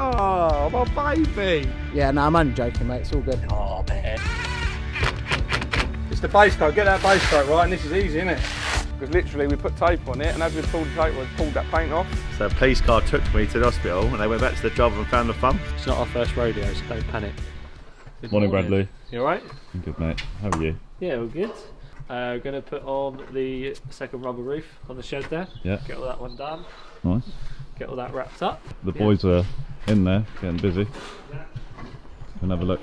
Oh, my baby. Yeah, no, I'm only joking, mate. It's all good. Oh, man. It's the base coat. Get that base coat right, and this is easy, isn't it? Because literally we put tape on it, and as we pulled the tape, we pulled that paint off. So a police car took me to the hospital, and they went back to the job and found the thumb. It's not our first rodeo, so don't panic. Good morning, Bradley. You alright? I'm good, mate. How are you? Yeah, we're good. We're going to put on the second rubber roof on the shed there. Yeah. Get all that one done. Nice. Get all that wrapped up. The boys are in there, getting busy. And have a look.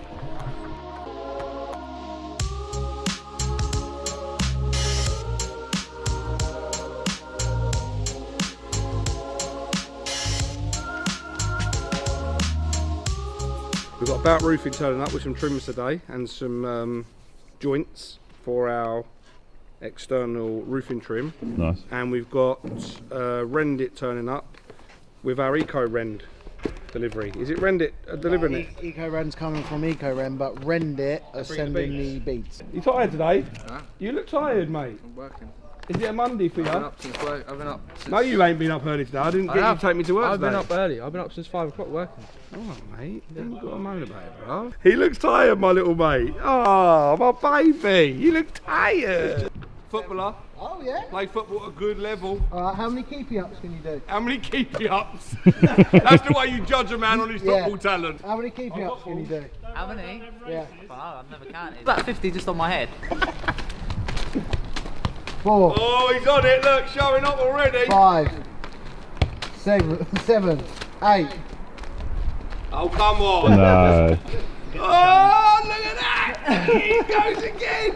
We've got about roofing turning up with some trims today and some joints for our external roofing trim. Nice. And we've got Rend it turning up with our Eco Rend delivery. Is it Rend it delivering it? Eco Rend's coming from Eco Rend, but Rend it are sending the beads. You tired today? Huh? You look tired, mate. I'm working. Is it a Monday for you? I've been up since work. I've been up since... No, you ain't been up early today. I didn't get you to take me to work I've today. been up early. I've been up since 5 o'clock working. Oh, mate, you ain't got to moan about it, bro. He looks tired, my little mate. Oh, my baby. You look tired. Footballer. Oh, yeah? Play football at a good level. Alright, how many keepy ups can you do? How many keepy ups? That's the way you judge a man on his football talent. How many keepy ups can you do? How many? Yeah. Wow, I've never counted. About 50 just on my head. 4. Oh, he's on it. Look, showing up already. 5. 7. 8. Oh, come on. No. Oh, look at that. He goes again.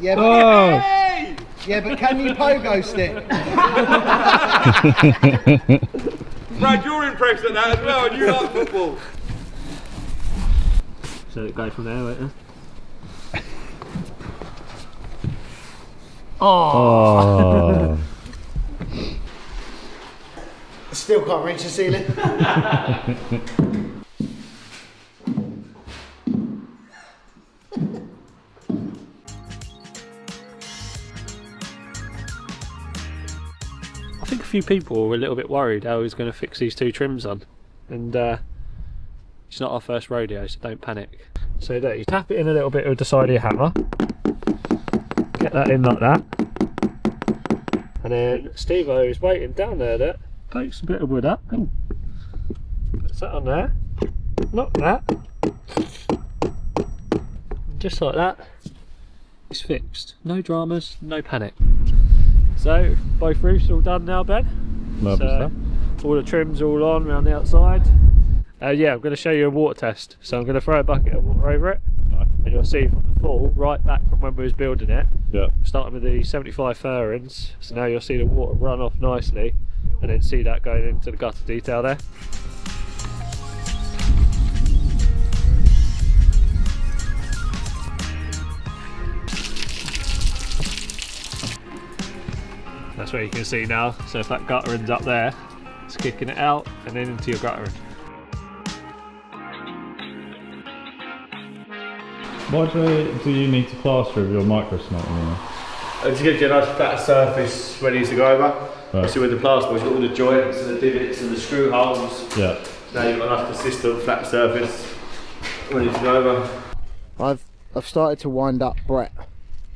Yeah, but, Oh. Hey! yeah, but can you pogo stick? Brad, you're impressed at that as well, and you like football. So it go from there, won't it? Oh. Still can't reach the ceiling. I think a few people were a little bit worried how he's going to fix these two trims on. And it's not our first rodeo, so don't panic. So there, you tap it in a little bit with the side of your hammer. Get that in like that. And then Steve-O is waiting down there that takes a bit of wood up. Ooh. Puts that on there. Knock that. Just like that. It's fixed. No dramas, no panic. So both roofs all done now, Ben. Lovely stuff. All the trims all on around the outside. Yeah, I'm going to show you a water test. So I'm going to throw a bucket of water over it. Nice. And you'll see from the fall right back from when we was building it. Yeah. Starting with the 75 furrings. So now you'll see the water run off nicely, and then see that going into the gutter detail there. That's where you can see now. So if that guttering's up there, it's kicking it out and then into your guttering. Why do you need to plaster with your micro cement anymore? It just gives you a nice flat surface ready to go over. Right. See with the plaster, you've got all the joints and the divots and the screw holes. Yeah. Now you've got a nice consistent flat surface ready to go over. I've started to wind up Brett,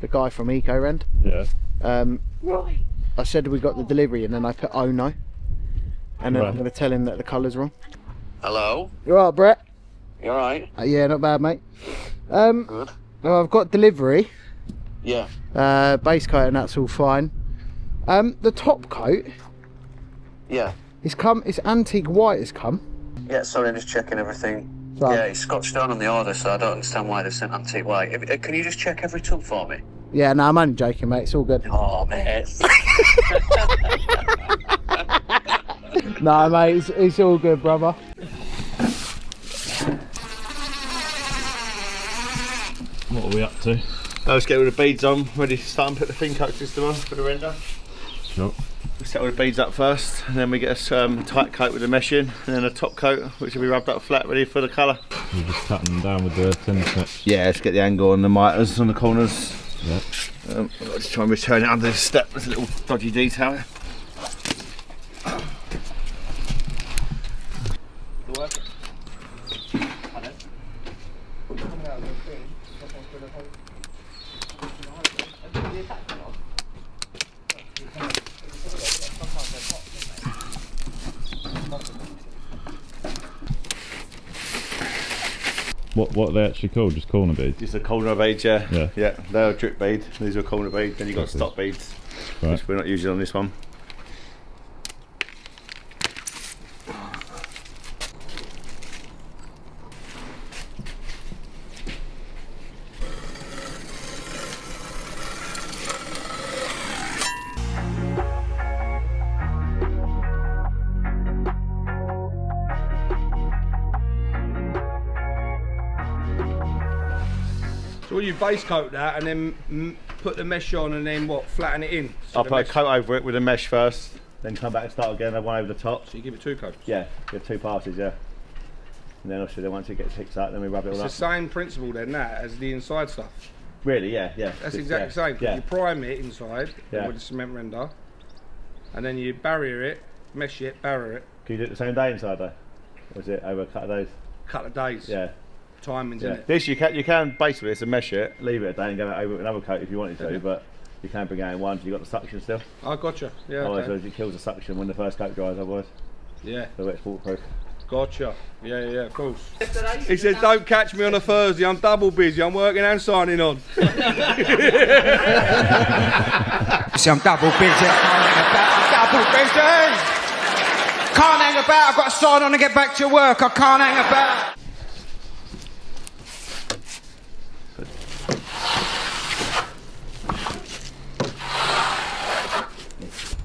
the guy from Eco Rend. Yeah. I said we got the delivery and then I put oh no. And then Right. I'm going to tell him that the colour's wrong. Hello, You alright, Brett? you alright? Yeah, not bad, mate. Good. Well, I've got delivery. Yeah. Base coat and that's all fine. The top coat, Yeah. it's antique white has come. Yeah, sorry, I'm just checking everything. Right. Yeah, it's scotched on the order, so I don't understand why they've sent antique white. Can you just check every tub for me? Yeah, no, I'm only joking, mate. It's all good. Oh, mate. No, mate, it's all good, brother. What are we up to? Let's get all the beads on, ready to start and put the thin coat system on for the render. Sure. We set all the beads up first, and then we get a tight coat with the mesh in, and then a top coat which will be rubbed up flat, ready for the colour. We're just cutting them down with the tin snip. Yeah, let's get the angle on the miters on the corners. Yeah. Let's try and return it under this step. There's a little dodgy detail. What are they actually called? Just corner beads? Just a corner bead, yeah. Yeah. Yeah, they're a drip bead. These are corner beads. Then you've got stop beads, Right. which we're not using on this one. So will you base coat that and then put the mesh on and then what, flatten it in? So I'll the put a mesh- coat over it with a mesh first, then come back and start again, have one over the top. So you give it 2 coats? Yeah, give 2 passes, yeah. And then obviously once it gets fixed up, then we rub it all It's up. the same principle then that as the inside stuff. Really, yeah, yeah. That's Just, exactly the same. Yeah. You prime it inside Yeah. with a cement render, and then you barrier it, mesh it, barrier it. Can you do it the same day inside though? Or is it over a couple of days? Couple of days. Yeah. Timings Yeah. in it. This you can base with this and mesh it, leave it a day and go over with another coat if you wanted to, but you can bring out in one so you've got the suction still. I gotcha. Yeah. Otherwise Okay. it kills the suction when the first coat dries otherwise. Yeah. So it's waterproof. Gotcha. Yeah, yeah, of course. He says, don't catch me on a Thursday, I'm double busy, I'm working and signing on. See, I'm double busy. Double busy. Can't hang about. I've got to sign on and get back to work. I can't hang about.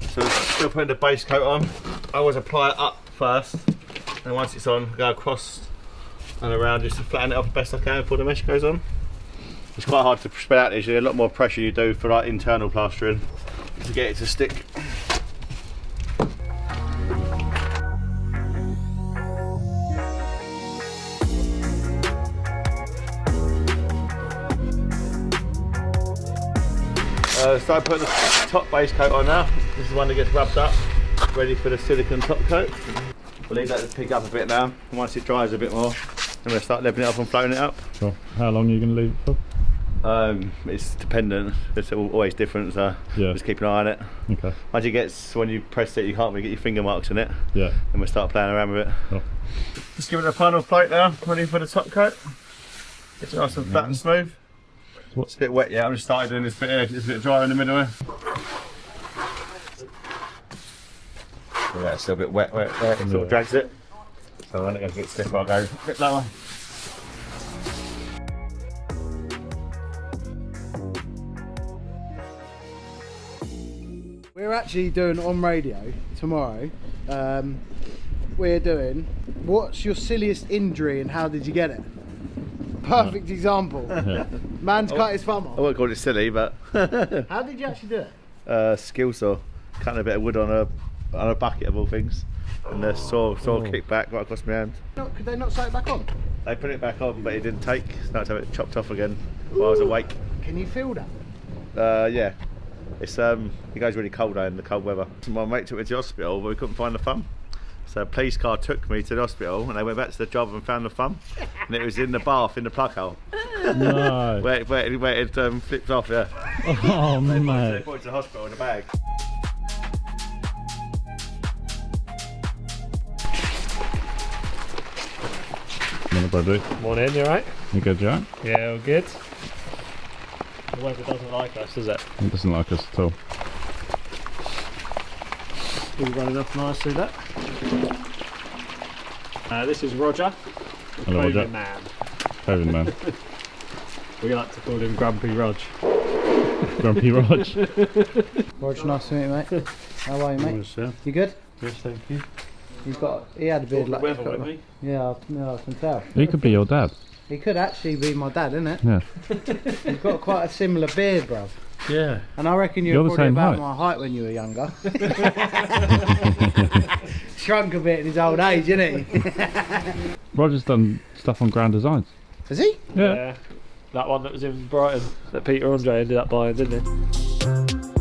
So we're still putting the base coat on. I always apply it up first, and once it's on, go across and around just to flatten it off the best I can before the mesh goes on. It's quite hard to spread out this. A lot more pressure you do for like internal plastering to get it to stick. Start putting the top base coat on now. This is the one that gets rubbed up, ready for the silicone top coat. We'll leave that to pick up a bit now, and once it dries a bit more, then we'll start leveling it up and floating it up. Cool. How long are you going to leave it for? It's dependent, it's always different, so Yeah. just keep an eye on it. Okay. Once it gets, when you press it, you can't really get your finger marks in it, Yeah. and we'll start playing around with it. Cool. Just give it a final float now, ready for the top coat. It's nice and flat and smooth. It's a bit wet, yeah, I'm just starting doing this bit here, it's a bit dry in the middle here. Yeah, it's still a bit wet, it sort of drags it. So when it goes a bit stiff, I'll go a bit lower. We're actually doing on radio tomorrow. We're doing what's your silliest injury and how did you get it? Perfect example. Man's cut his thumb I off. won't call it silly, but How did you actually do it? skill saw, cutting a bit of wood on a bucket of all things, and the saw kicked back right across my hand. Could they not sew it back on? They put it back on, but it didn't take, so I had to have it chopped off again while I was awake. Can you feel that? Yeah, it's it goes really cold out in the cold weather. So my mate took me to the hospital, but we couldn't find the thumb. So a police car took me to the hospital, and they went back to the job and found the thumb, and it was in the bath in the plug hole. No. where it flipped off, yeah. Oh, They mate. brought it to the hospital in a bag. Morning, Bradley. Morning, you alright? You good, Jack? Yeah, all good. The weather doesn't like us, does it? He doesn't like us at all. All running off nicely, that. This is Roger, the Hello, Coving Roger. man. Coving man. We like to call him Grumpy Rog. Grumpy Rog. Rog, nice to meet you, mate. How are you, mate? Sir. You good? Yes, thank you. He had a beard like weather with me. Yeah, I can tell. He could be your dad. He could actually be my dad, isn't it? Yeah. He's got quite a similar beard, bruv. Yeah. And I reckon you You're were the probably same about height. my height when you were younger. Shrunk a bit in his old age, isn't he? Roger's done stuff on Grand Designs. Has he? Yeah. That one that was in Brighton that Peter Andre ended up buying, didn't he?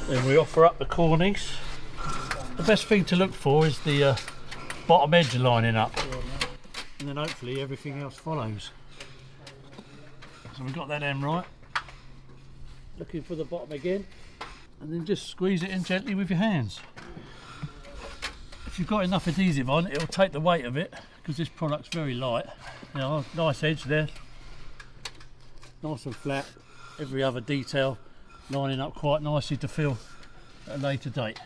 Then we offer up the cornies. The best thing to look for is the bottom edge lining up. And then hopefully everything else follows. So we've got that end right. Looking for the bottom again. And then just squeeze it in gently with your hands. if you've got enough adhesive on, it'll take the weight of it, because this product's very light. You know, nice edge there, nice and flat, every other detail lining up quite nicely to fill at a later date.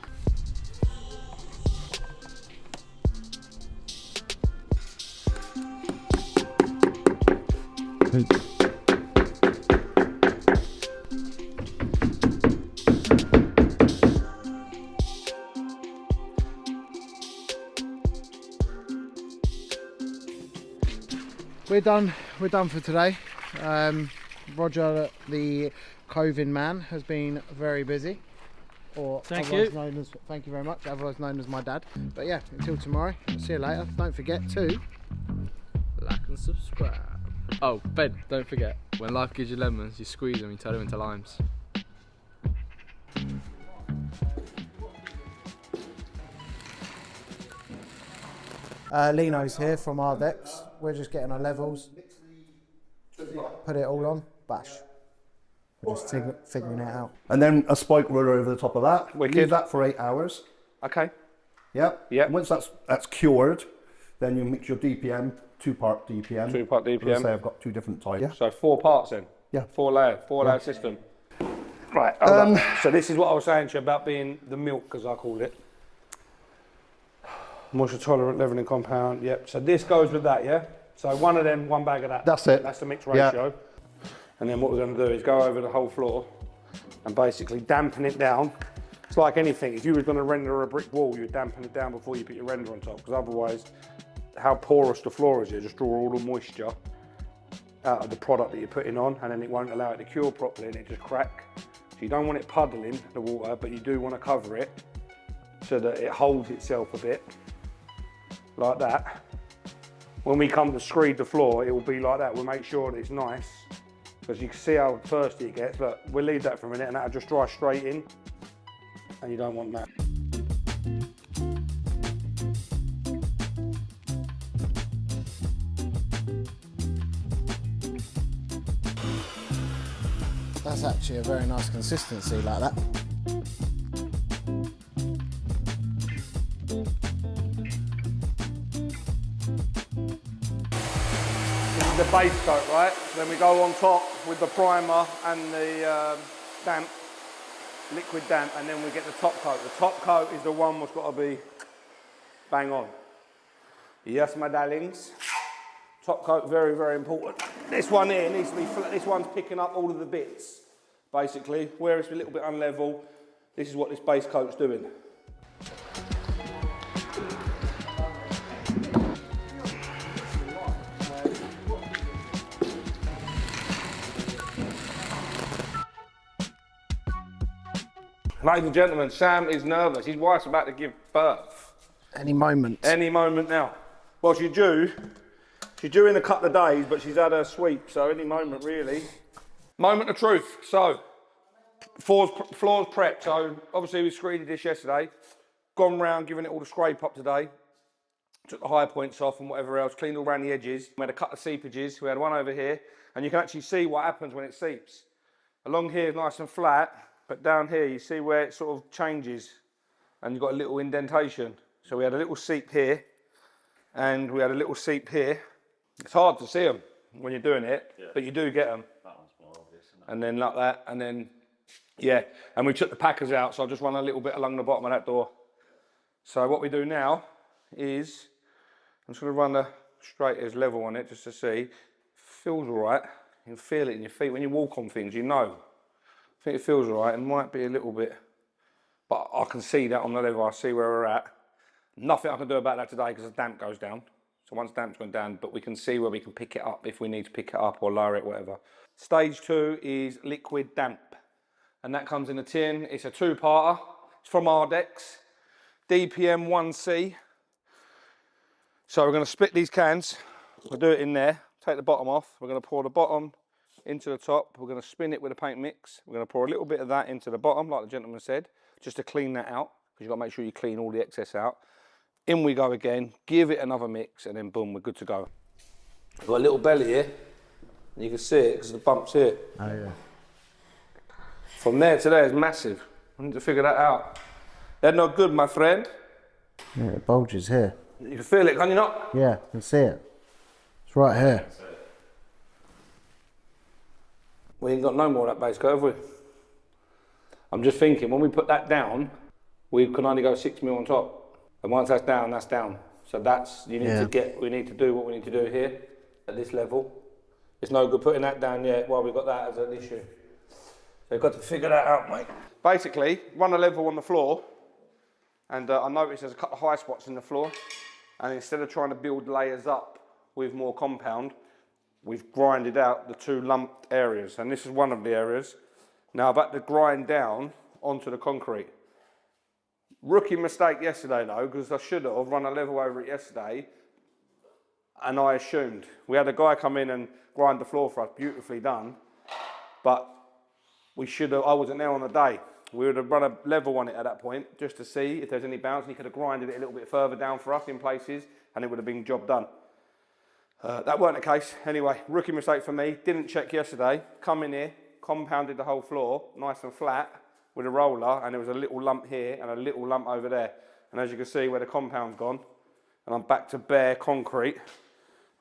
We're done for today. Roger, the Coving man, has been very busy, or Thank otherwise you. known as, thank you very much, otherwise known as my dad. But yeah, until tomorrow, see you later. Don't forget to Like and subscribe. Oh, Ben, don't forget, when life gives you lemons, you squeeze them and turn them into limes. Lino's here from Ardex. We're just getting our levels, put it all on, bash. We're just figuring it out. And then a spike roller over the top of that. Wicked. Leave that for 8 hours. Okay. Yep. Yep. Once that's cured, then you mix your DPM, 2-part DPM. 2-part DPM. As I say, I've got 2 different types. Yeah. So 4 parts then? Yeah. 4 layer system. Right, so this is what I was saying to you about being the milk, as I called it. Moisture tolerant leavening compound, yep. So this goes with that, yeah? So one of them, 1 bag of that. That's it. That's the mix ratio. And then what we're going to do is go over the whole floor and basically dampen it down. It's like anything. If you were going to render a brick wall, you'd dampen it down before you put your render on top, because otherwise, how porous the floor is, you just draw all the moisture out of the product that you're putting on, and then it won't allow it to cure properly and it just crack. So you don't want it puddling, the water, but you do want to cover it so that it holds itself a bit, like that. When we come to screed the floor, it will be like that. We'll make sure that it's nice, because you can see how thirsty it gets. Look, we'll leave that for a minute and that'll just dry straight in, and you don't want that. That's actually a very nice consistency like that. This is the base coat, right? Then we go on top with the primer and the damp, liquid damp, and then we get the top coat. The top coat is the one that's got to be bang on. Yes, my darlings. Top coat, very, very important. This one here needs to be flat. This one's picking up all of the bits, basically. Where it's a little bit unlevel, this is what this base coat's doing. Ladies and gentlemen, Sam is nervous. His wife's about to give birth. Any moment. Any moment now. Well, she's due in a couple of days, but she's had her sweep, so any moment really. Moment of truth. So, floors prepped. So, obviously we screeded this yesterday. Gone round, giving it all the scrape up today. Took the high points off and whatever else, cleaned all around the edges. We had a couple of seepages. We had one over here, and you can actually see what happens when it seeps. Along here is nice and flat, but down here you see where it sort of changes, and you've got a little indentation. So we had a little seep here, and we had a little seep here. It's hard to see them when you're doing it, but you do get them. That one's more obvious, isn't it? And then like that, and then, yeah. And we took the packers out, so I'll just run a little bit along the bottom of that door. So what we do now is, I'm just gonna run the straight edge level on it just to see. Feels all right. You can feel it in your feet. When you walk on things, you know. I think it feels all right. It might be a little bit, but I can see that on the level. I see where we're at. Nothing I can do about that today because the damp goes down. So once damp's gone down, but we can see where we can pick it up if we need to pick it up or lower it, whatever. Stage 2 is liquid damp. And that comes in a tin. It's a 2-parter. It's from Ardex. DPM 1C. So we're going to split these cans. We'll do it in there. Take the bottom off. We're going to pour the bottom into the top. We're going to spin it with a paint mix. We're going to pour a little bit of that into the bottom, like the gentleman said, just to clean that out, because you've got to make sure you clean all the excess out. In we go again, give it another mix, and then boom, we're good to go. We've got a little belly here, and you can see it because the bump's here. Oh yeah. From there to there is massive. I need to figure that out. They're not good, my friend. Yeah, it bulges here. You can feel it, can you not? Yeah, I can see it. It's right here. We ain't got no more of that base coat, have we? I'm just thinking, when we put that down, we can only go 6 mil on top. And once that's down, that's down. So that's, we need to do what we need to do here, at this level. It's no good putting that down yet while we've got that as an issue. So you've got to figure that out, mate. Basically, run a level on the floor, and I noticed there's a couple of high spots in the floor, and instead of trying to build layers up with more compound, we've grinded out the 2 lumped areas, and this is one of the areas. Now I've had to grind down onto the concrete. Rookie mistake yesterday though, because I should have run a level over it yesterday, and I assumed. We had a guy come in and grind the floor for us, beautifully done, but we should have, I wasn't there on the day. We would have run a level on it at that point, just to see if there's any bounce, and he could have grinded it a little bit further down for us in places, and it would have been job done. That weren't the case. Anyway, rookie mistake for me, didn't check yesterday, come in here, compounded the whole floor, nice and flat, with a roller, and there was a little lump here, and a little lump over there. And as you can see where the compound's gone, and I'm back to bare concrete,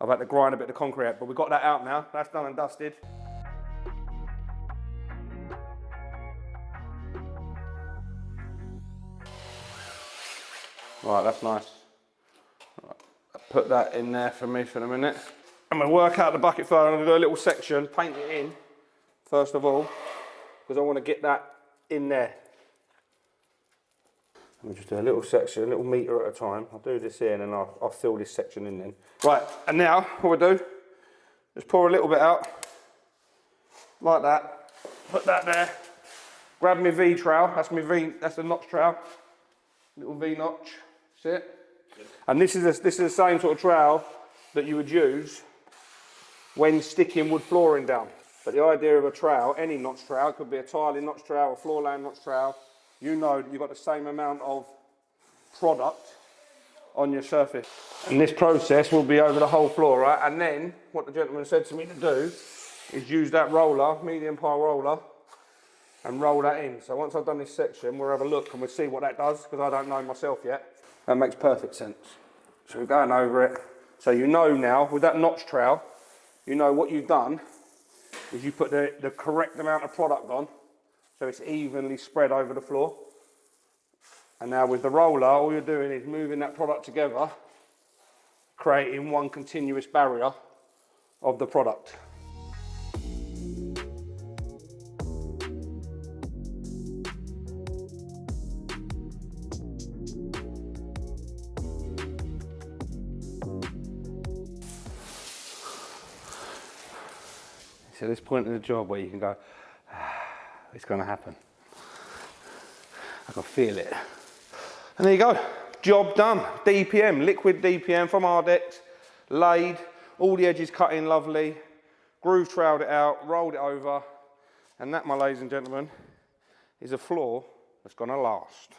I've had to grind a bit of the concrete out, but we've got that out now, that's done and dusted. Right, that's nice. Right, put that in there for me for a minute. I'm going to work out the bucket first. I'm going to do a little section, paint it in, first of all, because I want to get that in there. Let me just do a little section, a little metre at a time. I'll do this here and then I'll fill this section in then. Right, and now what we do, just pour a little bit out, like that. Put that there. Grab my V trowel, that's the notch trowel. Little V notch, see it? And this is the same sort of trowel that you would use when sticking wood flooring down. But the idea of a trowel, any notch trowel, could be a tiling notch trowel, a floor laying notch trowel, you know that you've got the same amount of product on your surface. And this process will be over the whole floor, right? And then what the gentleman said to me to do is use that roller, medium pile roller, and roll that in. So once I've done this section, we'll have a look and we'll see what that does, because I don't know myself yet. That makes perfect sense. So we're going over it. So you know now, with that notch trowel, you know what you've done is you put the correct amount of product on, so it's evenly spread over the floor. And now with the roller, all you're doing is moving that product together, creating one continuous barrier of the product. So this point in the job where you can go, it's going to happen. I can feel it. And there you go, job done. DPM, liquid DPM from Ardex, laid, all the edges cut in lovely, groove troweled it out, rolled it over, and that, my ladies and gentlemen, is a floor that's going to last.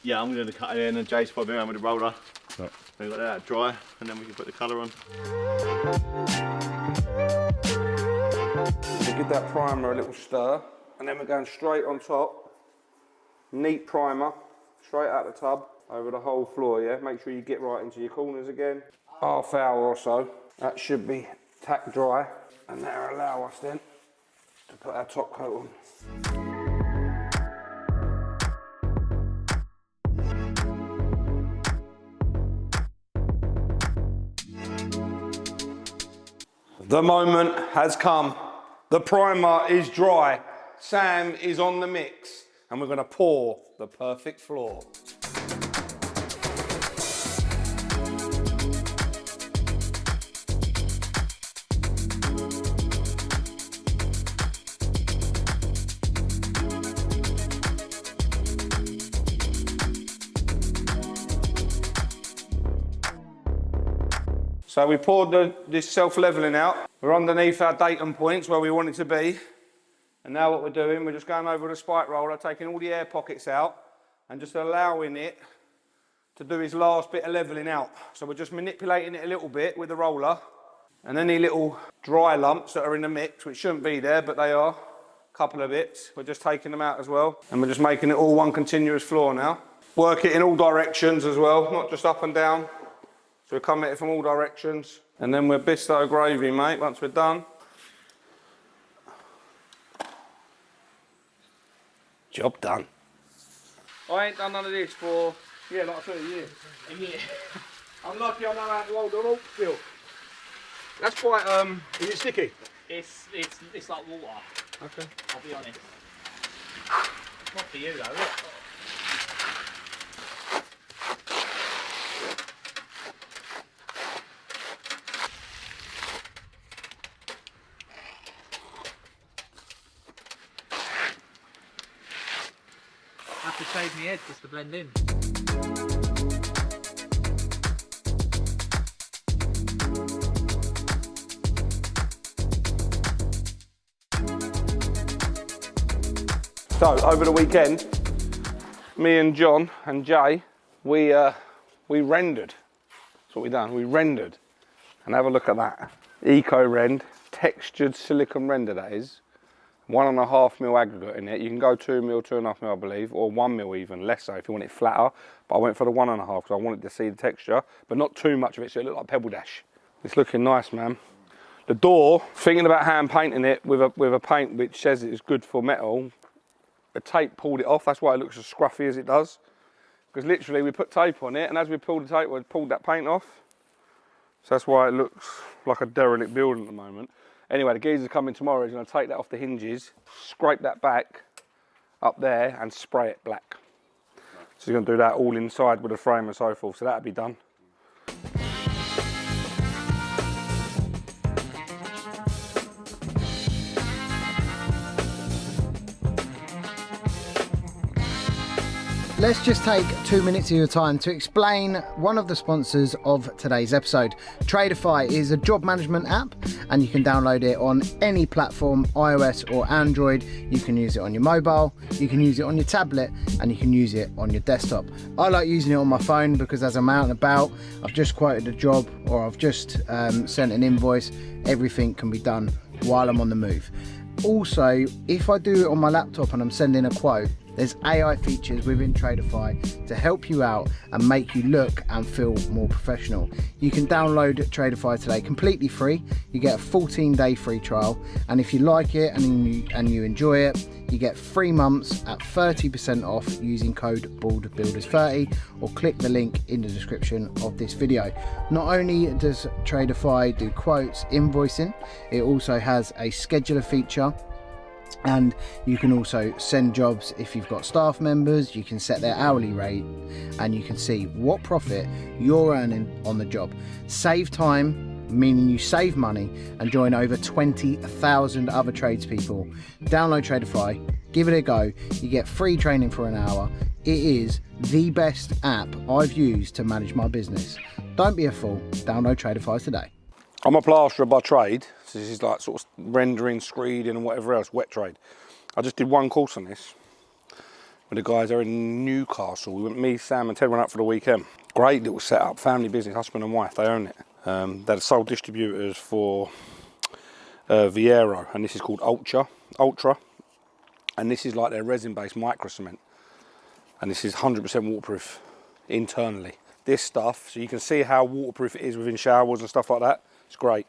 Yeah, I'm going to cut it in and Jay's probably around with the roller. Right. We've got that dry and then we can put the colour on. We'll give that primer a little stir and then we're going straight on top. Neat primer, straight out the tub, over the whole floor, yeah? Make sure you get right into your corners again. Half hour or so, that should be tack dry and that'll allow us then to put our top coat on. The moment has come. The primer is dry. Sam is on the mix and we're going to pour the perfect floor. So we poured this self-leveling out. We're underneath our datum points where we want it to be. And now what we're doing, we're just going over the spike roller, taking all the air pockets out and just allowing it to do his last bit of levelling out. So we're just manipulating it a little bit with the roller. And any little dry lumps that are in the mix, which shouldn't be there, but they are, a couple of bits, we're just taking them out as well. And we're just making it all one continuous floor now. Work it in all directions as well, not just up and down. So we come at it from all directions. And then we're bisto gravy, mate, once we're done. Job done. I ain't done none of this for, yeah, like I said, a year. A year. I'm lucky I know how to hold the rope still. That's quite, is it sticky? It's like water. Okay. I'll be honest. Not for you though. I have to shave my head just to blend in. So over the weekend, me and John and Jay, we rendered. That's what we done. We rendered, and have a look at that. Eco Rend, textured silicone render that is. 1.5 mil aggregate in it. You can go 2 mil, 2.5 mil, I believe, or 1 mil even, less so if you want it flatter. But I went for the 1.5 because I wanted to see the texture, but not too much of it, so it looked like Pebble Dash. It's looking nice, man. The door, thinking about hand painting it with a paint which says it's good for metal. The tape pulled it off, that's why it looks as scruffy as it does. Because literally we put tape on it, and as we pulled the tape, we pulled that paint off. So that's why it looks like a derelict building at the moment. Anyway, the geezer's coming tomorrow, he's going to take that off the hinges, scrape that back up there and spray it black. So he's going to do that all inside with the frame and so forth, so that'll be done. Let's just take 2 minutes of your time to explain one of the sponsors of today's episode. Tradeify is a job management app, and you can download it on any platform, iOS or Android. You can use it on your mobile, you can use it on your tablet, and you can use it on your desktop. I like using it on my phone because as I'm out and about, I've just quoted a job or I've just sent an invoice, everything can be done while I'm on the move. Also, if I do it on my laptop and I'm sending a quote, there's AI features within Tradeify to help you out and make you look and feel more professional. You can download Tradeify today completely free. You get a 14-day free trial, and if you like it and you enjoy it, you get 3 months at 30% off using code BALDBuilders30, or click the link in the description of this video. Not only does Tradeify do quotes, invoicing, it also has a scheduler feature. And you can also send jobs if you've got staff members. You can set their hourly rate and you can see what profit you're earning on the job. Save time, meaning you save money, and join over 20,000 other tradespeople. Download Tradeify, give it a go. You get free training for an hour. It is the best app I've used to manage my business. Don't be a fool. Download Tradeify today. I'm a plasterer by trade, so this is like sort of rendering, screeding and whatever else, wet trade. I just did one course on this with the guys there in Newcastle. We went, me, Sam and Ted went up for the weekend. Great little setup, family business, husband and wife, they own it. They're the sole distributors for Viero, and this is called Ultra, and this is like their resin-based micro cement, and this is 100% waterproof internally. This stuff, so you can see how waterproof it is within showers and stuff like that. It's great.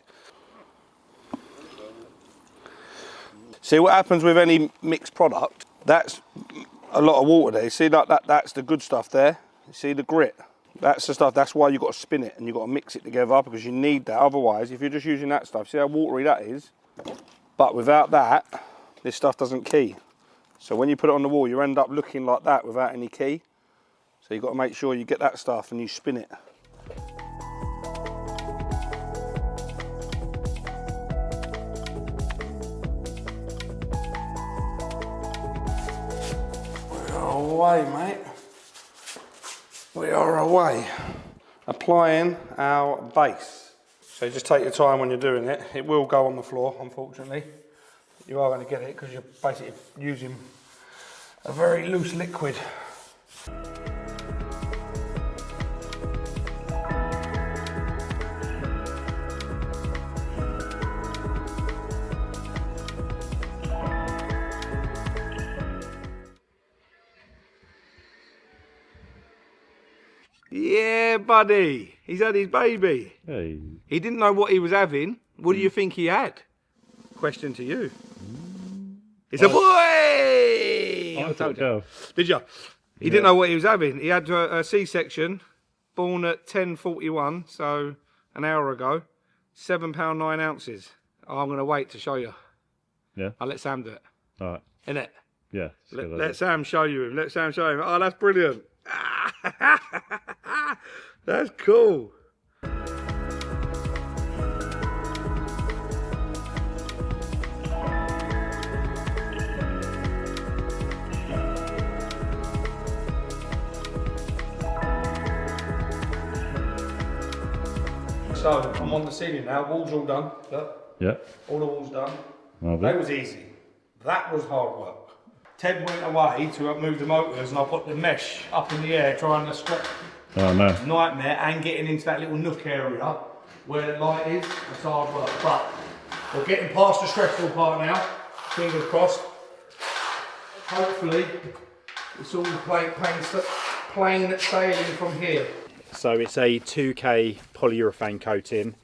See what happens with any mixed product? That's a lot of water there. You see that's the good stuff there. You see the grit? That's the stuff, that's why you've got to spin it and you've got to mix it together because you need that. Otherwise, if you're just using that stuff, see how watery that is? But without that, this stuff doesn't key. So when you put it on the wall, you end up looking like that without any key. So you've got to make sure you get that stuff and you spin it. Away, mate. We are away. Applying our base. So just take your time when you're doing it. It will go on the floor, unfortunately. You are going to get it because you're basically using a very loose liquid. Yeah, buddy. He's had his baby. Hey. He didn't know what he was having. What do you think he had? Question to you. It's a boy! I told you. Did you? He didn't know what he was having. He had a C-section, born at 10:41, so an hour ago. £7 9 ounces. I'm going to wait to show you. Yeah. I'll let Sam do it. All right. Innit? Yeah. Let Sam show you him. Let Sam show him. Oh, that's brilliant. That's cool. So I'm on the ceiling now. Walls all done. Look. Yeah. All the walls done. Lovely. That was easy. That was hard work. Ted went away to move the motors and I put the mesh up in the air trying to stretch. Oh no. Nightmare, and getting into that little nook area where the light is. It's hard work, but we're getting past the stressful part now. Fingers crossed. Hopefully it's all plain sailing from here. So it's a 2K polyurethane coating,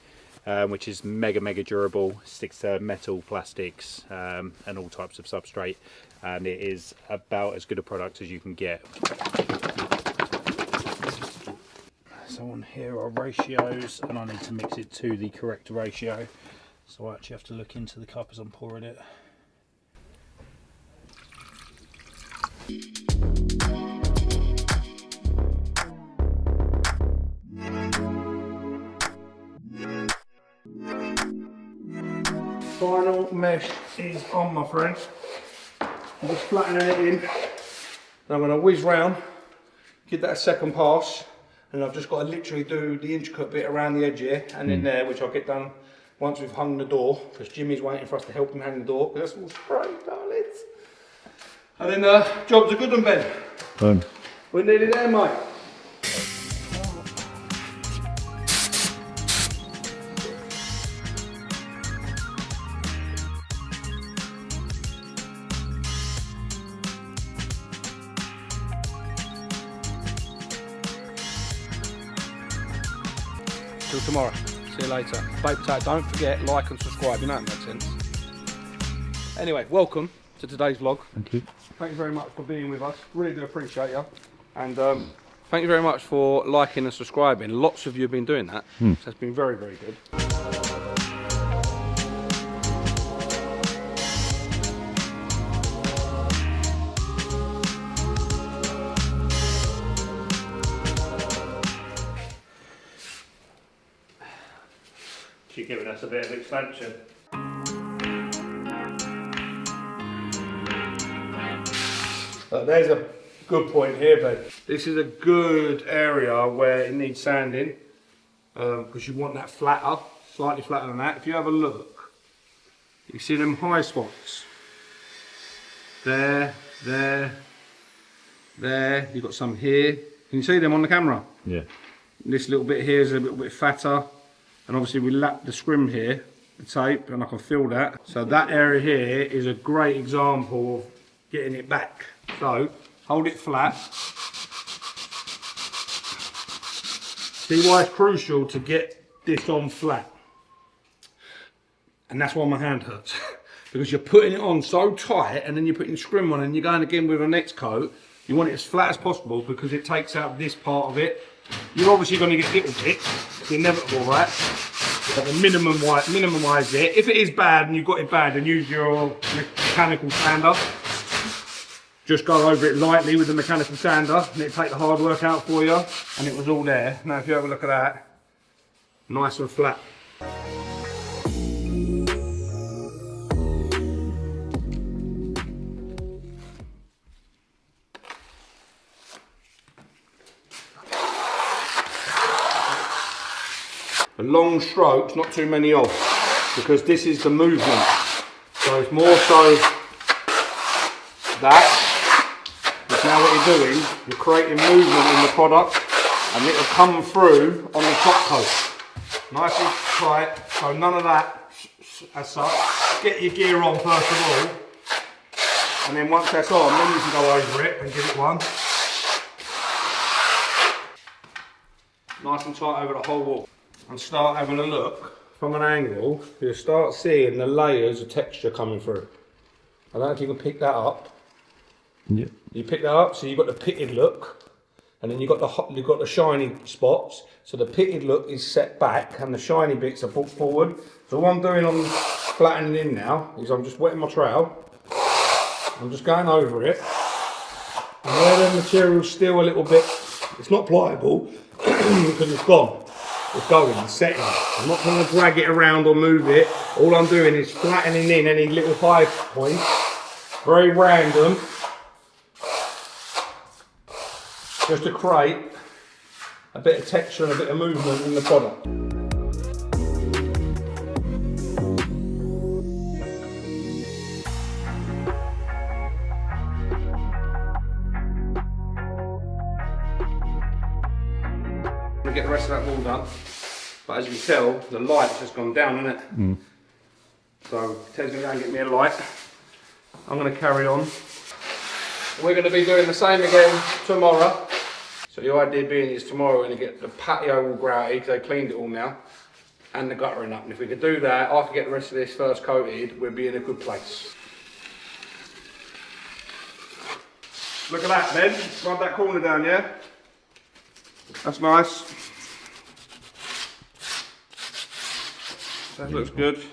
which is mega durable, sticks to metal, plastics, and all types of substrate, and it is about as good a product as you can get. So on here are ratios, and I need to mix it to the correct ratio, so I actually have to look into the cup as I'm pouring it. Final mesh is on, my friend. I'm just flattening it in. Then I'm going to whiz round, give that a second pass, and I've just got to literally do the intricate bit around the edge here and in there, which I'll get done once we've hung the door, because Jimmy's waiting for us to help him hang the door, because that's all sprayed, darlings. And then jobs are good and Ben. Boom. We're nearly there, mate. Till tomorrow. See you later. Baby potato, don't forget, like and subscribe, you know it makes sense. Anyway, welcome to today's vlog. Thank you. Thank you very much for being with us. Really do appreciate you. And thank you very much for liking and subscribing. Lots of you have been doing that. So it's been very good. She's giving us a bit of expansion. There's a good point here, Ben. This is a good area where it needs sanding, because you want that flatter, slightly flatter than that. If you have a look, you see them high spots. There. You've got some here. Can you see them on the camera? Yeah. This little bit here is a little bit fatter. And obviously we lap the scrim here, the tape, and I can feel that. So that area here is a great example of getting it back. So, hold it flat. See why it's crucial to get this on flat. And that's why my hand hurts. Because you're putting it on so tight, and then you're putting scrim on, and you're going again with a next coat. You want it as flat as possible because it takes out this part of it. You're obviously going to get little bits. It's inevitable, right? But the minimise it. If it is bad and you've got it bad, then use your mechanical sander. Just go over it lightly with the mechanical sander and it'll take the hard work out for you. And it was all there. Now if you have a look at that, nice and flat. The long strokes, not too many of, because this is the movement. So it's more so that. Because now what you're doing, you're creating movement in the product and it'll come through on the top coat. Nice and tight, so none of that as such. Get your gear on first of all. And then once that's on, then you can go over it and give it one. nice and tight over the whole wall. And start having a look from an angle, you'll start seeing the layers of texture coming through. I don't know if you can pick that up. Yeah. You pick that up, so you've got the pitted look, and then you've got the shiny spots. So the pitted look is set back, and the shiny bits are brought forward. So what I'm doing on flattening in now is I'm just wetting my trowel. I'm just going over it, and where the material's still a little bit, it's not pliable because it's gone. It's going, it's setting. I'm not trying to drag it around or move it. All I'm doing is flattening in any little high points, very random, just to create a bit of texture and a bit of movement in the product. To get the rest of that wall done, but as you can tell, the light's just gone down, hasn't it? Mm. So Ted's gonna go and get me a light. I'm gonna carry on. We're gonna be doing the same again tomorrow. So the idea being is tomorrow we're gonna get the patio all grouted, they cleaned it all now, and the guttering up. And if we could do that, after get the rest of this first coated, we'll be in a good place. Look at that, Ben. Rub that corner down, yeah? That's nice. That looks good.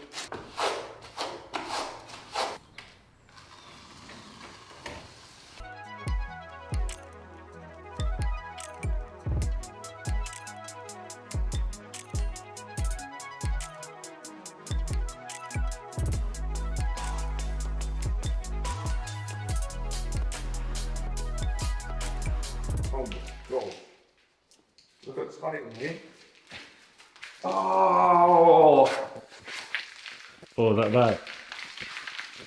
Oh my God. Look at the lighting here. Oh! Oh, that.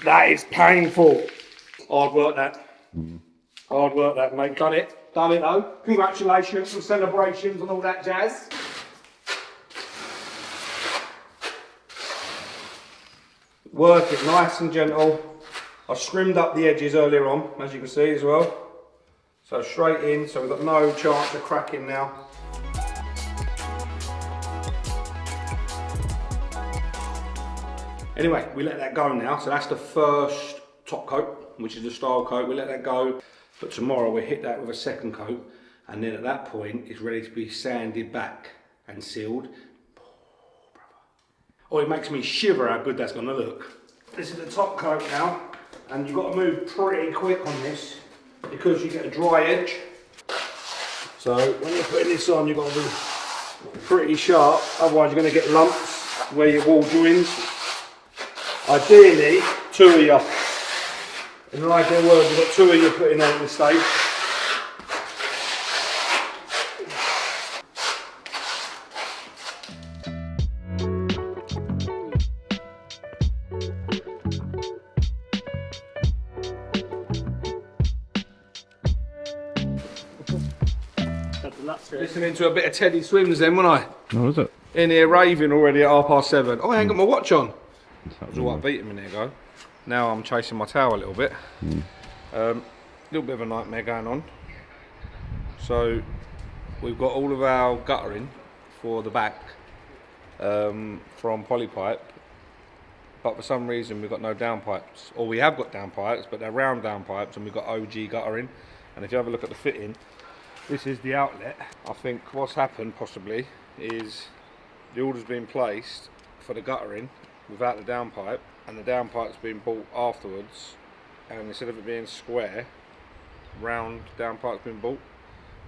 That is painful. Hard work that. Hard work that, mate. Done it. Done it though. Congratulations and celebrations and all that jazz. Work it nice and gentle. I scrimmed up the edges earlier on, as you can see as well. So straight in, so we've got no chance of cracking now. Anyway, we let that go now. So that's the first top coat, which is the style coat. We let that go, but tomorrow we'll hit that with a second coat. And then at that point, it's ready to be sanded back and sealed. Oh, it makes me shiver how good that's gonna look. This is the top coat now, and you've got to move pretty quick on this because you get a dry edge. So when you're putting this on, you've got to be pretty sharp, otherwise you're gonna get lumps where your wall joins. Ideally, two of you. In an ideal world, you've got two of you putting on at this stage. Listening to a bit of Teddy Swims then, wasn't I? Oh, was it? In here raving already at 7:30. Oh, I ain't got my watch on. It was alright, beat a minute ago. Now I'm chasing my tail a little bit. Little bit of a nightmare going on. So we've got all of our guttering for the back from Polypipe, but for some reason we've got no downpipes. Or we have got downpipes, but they're round downpipes, and we've got OG guttering. And if you have a look at the fitting, this is the outlet. I think what's happened possibly is the order's been placed for the guttering without the downpipe, and the downpipe's been bought afterwards, and instead of it being square, round downpipe's been bought,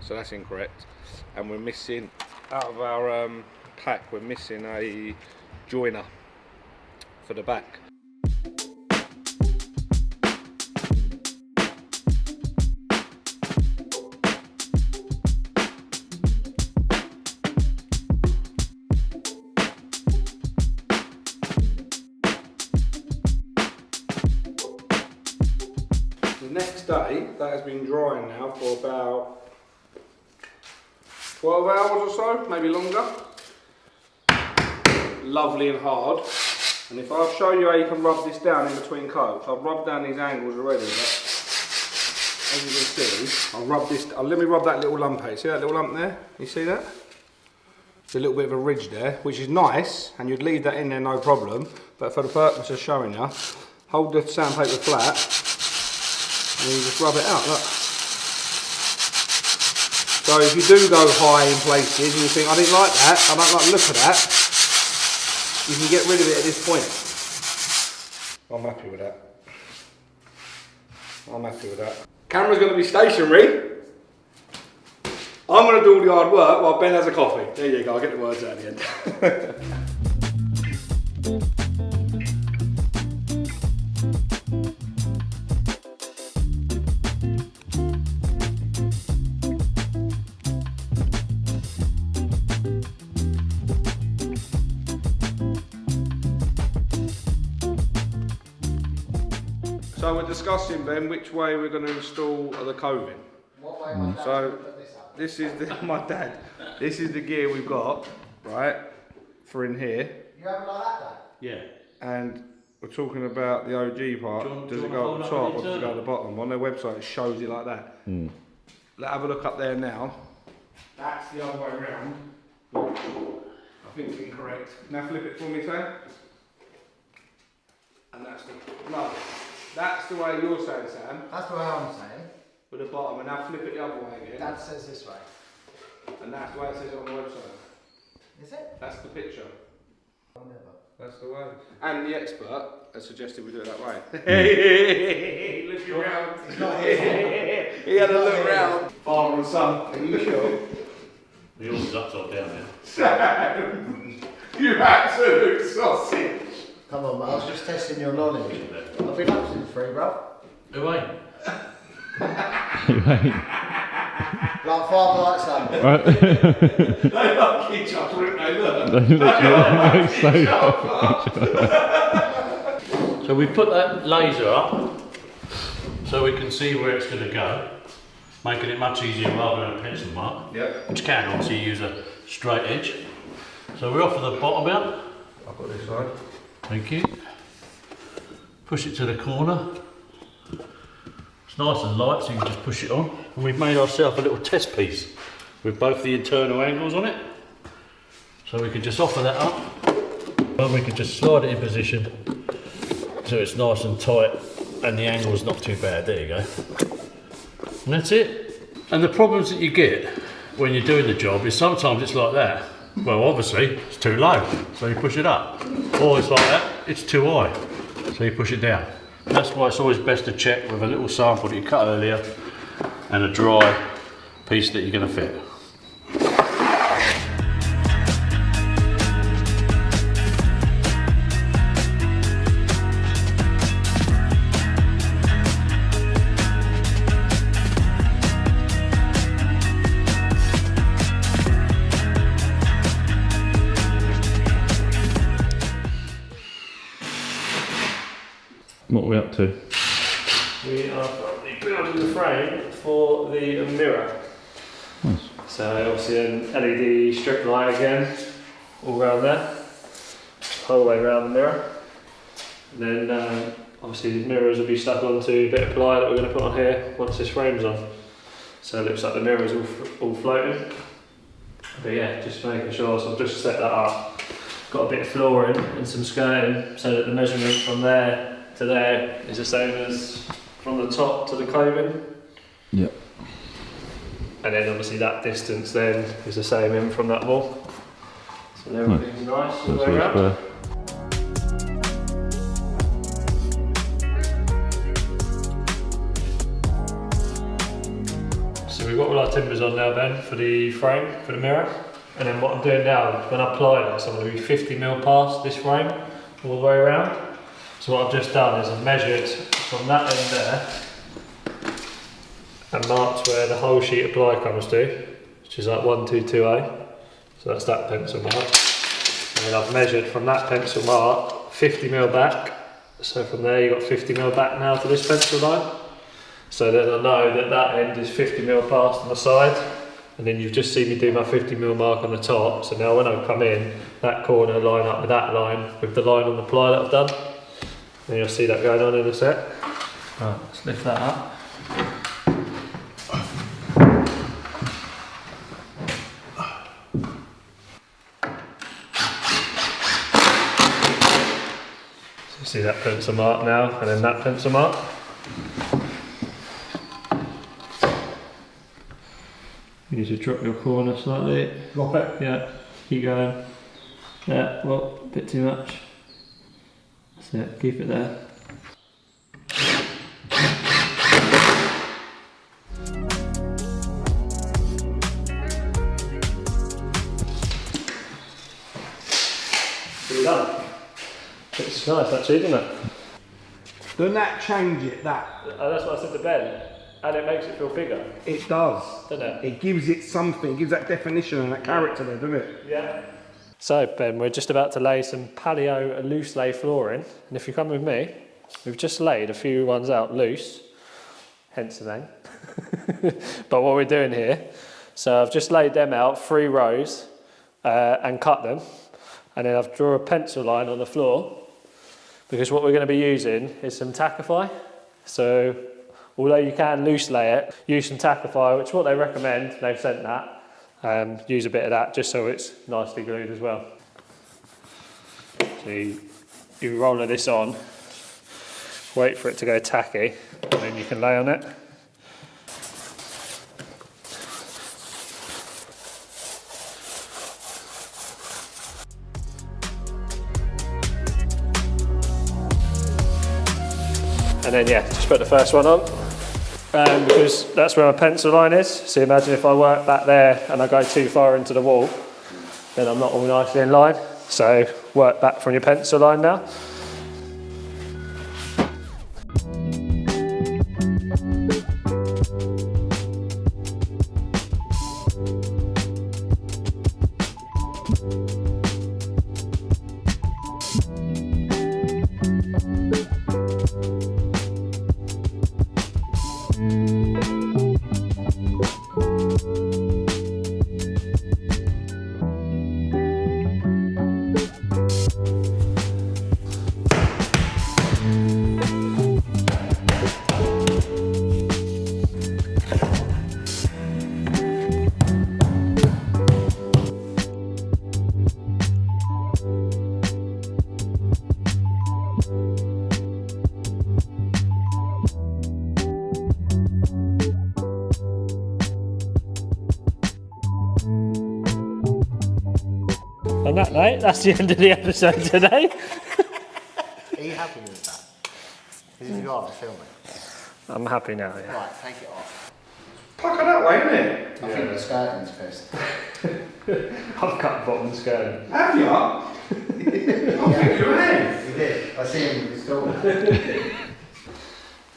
so that's incorrect. And we're missing, out of our pack, we're missing a joiner for the back. Next day, that has been drying now for about 12 hours or so, maybe longer. Lovely and hard. And if I'll show you how you can rub this down in between coats, I've rubbed down these angles already, but as you can see, let me rub that little lump out. See that little lump there? You see that? There's a little bit of a ridge there, which is nice, and you'd leave that in there no problem, but for the purpose of showing you, hold the sandpaper flat, and you just rub it out, look. So if you do go high in places and you think, I didn't like that, I don't like the look of that, you can get rid of it at this point. I'm happy with that. I'm happy with that. Camera's going to be stationary. I'm going to do all the hard work while Ben has a coffee. There you go, I'll get the words out at the end. So we're discussing, Ben, which way we're going to install the coving. So this is my dad. This is the gear we've got, right, for in here. You have it like that, Dad? Yeah. And we're talking about the OG part. Does it go at the top or does it go at the bottom? On their website it shows it like that. Let's have a look up there now. That's the other way around. I think it's incorrect. Now flip it for me, Sam. And that's the no. That's the way you're saying, Sam. That's the way I'm saying. With the bottom, and now flip it the other way again. Dad says this way. And that's the way it says it on the website. Is it? That's the picture. I'll never. That's the way. And the expert has suggested we do it that way. Hey, look around. He's not here. He had a look around. Father and son. Are you sure? The order's upside down there. Sam, you absolute sausage. Come on, mate. I was just testing your knowledge. I've been up since 3, bro. Who ain't? Like father, like son. They like each other, don't they? Look. They literally say So we put that laser up so we can see where it's going to go, making it much easier rather than a pencil mark. Yep. Which can obviously use a straight edge. So we're off of the bottom out. I've got this side. Thank you. Push it to the corner. It's nice and light, so you can just push it on. And we've made ourselves a little test piece with both the internal angles on it. So we can just offer that up. And we can just slide it in position so it's nice and tight and the angle's not too bad. There you go. And that's it. And the problems that you get when you're doing the job is sometimes it's like that. Well, obviously, it's too low, so you push it up. Or it's like that, it's too high, so you push it down. That's why it's always best to check with a little sample that you cut earlier and a dry piece that you're going to fit. What are we up to? We are currently building the frame for the mirror. Nice. So obviously an LED strip light again, all around there, whole way around the mirror. And then obviously the mirrors will be stuck onto a bit of ply that we're going to put on here once this frame's on. So it looks like the mirror is all floating. But yeah, just making sure, so I've just set that up. Got a bit of flooring and some skirting so that the measurement from there to there is the same as from the top to the coving. Yep. And then obviously that distance then is the same in from that wall. So everything's nice all the way around. So we've got all our timbers on now, Ben, for the frame, for the mirror. And then what I'm doing now, when I apply this, I'm going to be 50mm past this frame all the way around. So what I've just done is I've measured from that end there and marked where the whole sheet of ply comes to, which is like 122A. So that's that pencil mark. And then I've measured from that pencil mark 50mm back. So from there you've got 50mm back now to this pencil line. So then I know that that end is 50mm past on the side. And then you've just seen me do my 50mm mark on the top. So now when I come in, that corner line up with that line, with the line on the ply that I've done. And you'll see that going on in a sec. Right, let's lift that up. See that pencil mark now, and then that pencil mark. You need to drop your corner slightly. Drop it. Yeah, keep going. Yeah, well, a bit too much. That's it, keep it there. Pretty done. It's nice actually, isn't it? Doesn't that change it, that? That's what I said to Ben. And it makes it feel bigger. It does. Doesn't it? It gives it something, it gives that definition and that character there, doesn't it? Yeah. So Ben, we're just about to lay some paleo loose lay flooring. And if you come with me, we've just laid a few ones out loose, hence the name. But what we're doing here, so I've just laid them out 3 rows and cut them. And then I've drawn a pencil line on the floor because what we're going to be using is some Tackify. So although you can loose lay it, use some Tackify, which is what they recommend. They've sent that. Use a bit of that just so it's nicely glued as well. So you roll this on, wait for it to go tacky, and then you can lay on it. And then yeah, just put the first one on. Because that's where my pencil line is. So imagine if I work back there and I go too far into the wall, then I'm not all nicely in line. So work back from your pencil line now. On that note, that's the end of the episode today. Are you happy with that? Because if you are, film it. I'm happy now, yeah. Right, take it off. Pucker that way, isn't it? I think the skirting's pissed. I've cut bottom skirt. Have you? I think you have. You did. I see him with his daughter.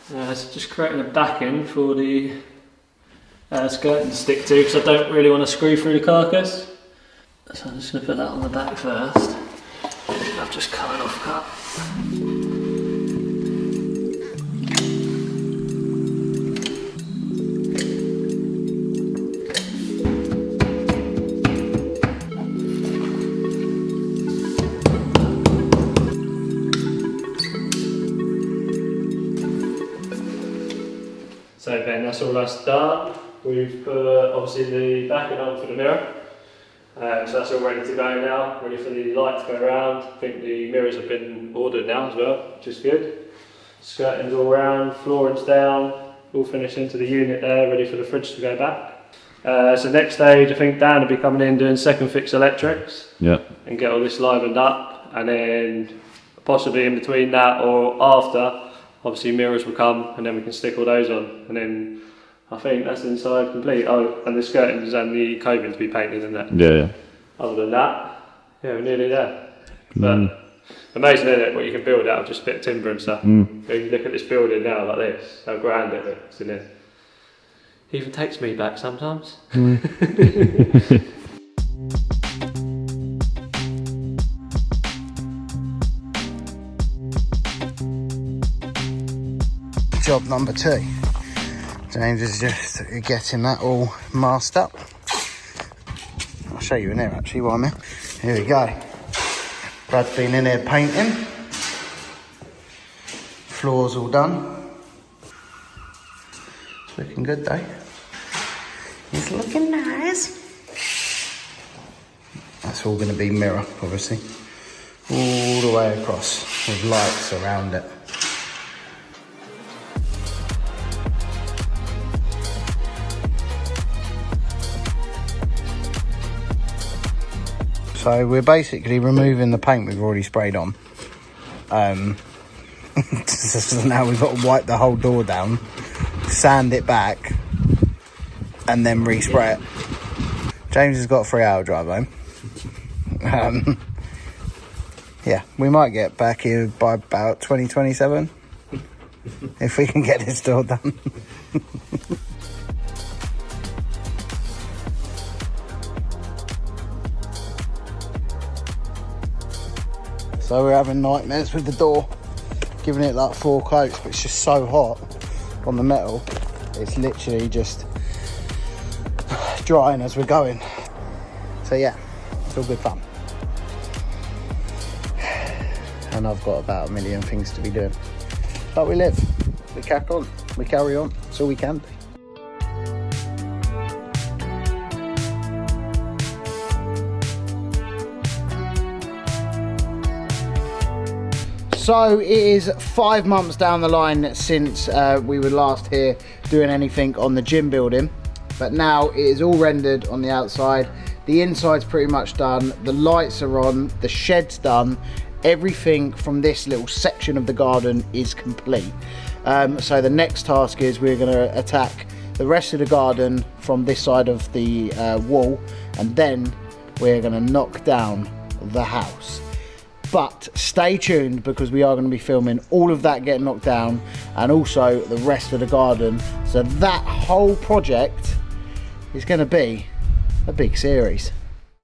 So just creating a backing for the skirting to stick to because I don't really want to screw through the carcass. So I'm just going to put that on the back first. I've just cut an off cut. So Ben, that's all that's done. We've put obviously the backing on for the mirror. So that's all ready to go now, ready for the light to go around. I think the mirrors have been ordered now as well, which is good. Skirting's all round, flooring's down, all finished into the unit there, ready for the fridge to go back. So next stage, I think Dan will be coming in doing second fix electrics. Yeah. And get all this livened up, and then possibly in between that or after, obviously mirrors will come, and then we can stick all those on, and then I think that's inside complete. Oh, and the skirtings and the coving to be painted, isn't it? Yeah, yeah. Other than that, yeah, we're nearly there. But amazing, isn't it, what you can build out of just a bit of timber and stuff. You look at this building now like this, how grand it looks, and it even takes me back sometimes. Job number 2. James is just getting that all masked up. I'll show you in there actually while I'm here. Here we go. Brad's been in here painting. Floor's all done. It's looking good though. It's looking nice. That's all going to be mirror, obviously. all the way across with lights around it. So we're basically removing the paint we've already sprayed on. So now we've got to wipe the whole door down, sand it back, and then respray it. James has got a 3-hour drive home. Yeah, we might get back here by about 2027 if we can get this door done. So we're having nightmares with the door, giving it like 4 coats, but it's just so hot on the metal. It's literally just drying as we're going. So yeah, it's all good fun. And I've got about 1 million things to be doing. But we live, we crack on, we carry on. That's all we can do. So it is 5 months down the line since we were last here doing anything on the gym building, but now it is all rendered on the outside. The inside's pretty much done, the lights are on, the shed's done, everything from this little section of the garden is complete. So the next task is we're going to attack the rest of the garden from this side of the wall, and then we're going to knock down the house. But stay tuned, because we are going to be filming all of that getting knocked down and also the rest of the garden. So that whole project is going to be a big series.